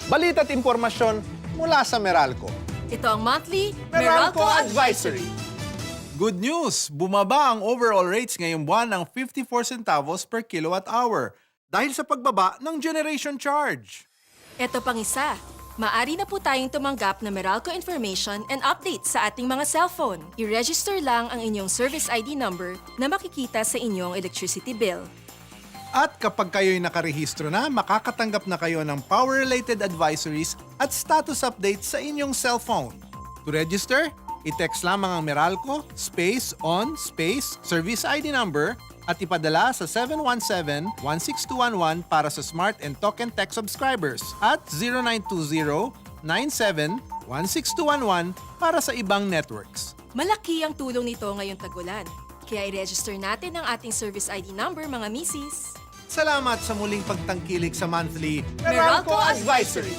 Balita at impormasyon mula sa Meralco. Ito ang monthly Meralco Advisory. Good news! Bumaba ang overall rates ngayong buwan ng 54 centavos per kilowatt hour dahil sa pagbaba ng generation charge. Ito pang isa. Maari na po tayong tumanggap na Meralco information and updates sa ating mga cellphone. I-register lang ang inyong service ID number na makikita sa inyong electricity bill. At kapag kayo'y nakarehistro na, makakatanggap na kayo ng power-related advisories at status updates sa inyong cellphone. To register, i-text lamang ang Meralco, service ID number, at ipadala sa 717-16211 para sa Smart and Token Tech subscribers at 0920-97-16211 para sa ibang networks. Malaki ang tulong nito ngayong tag-ulan. Kaya i-register natin ang ating service ID number, mga misis. Salamat sa muling pagtangkilik sa monthly Meralco Advisory.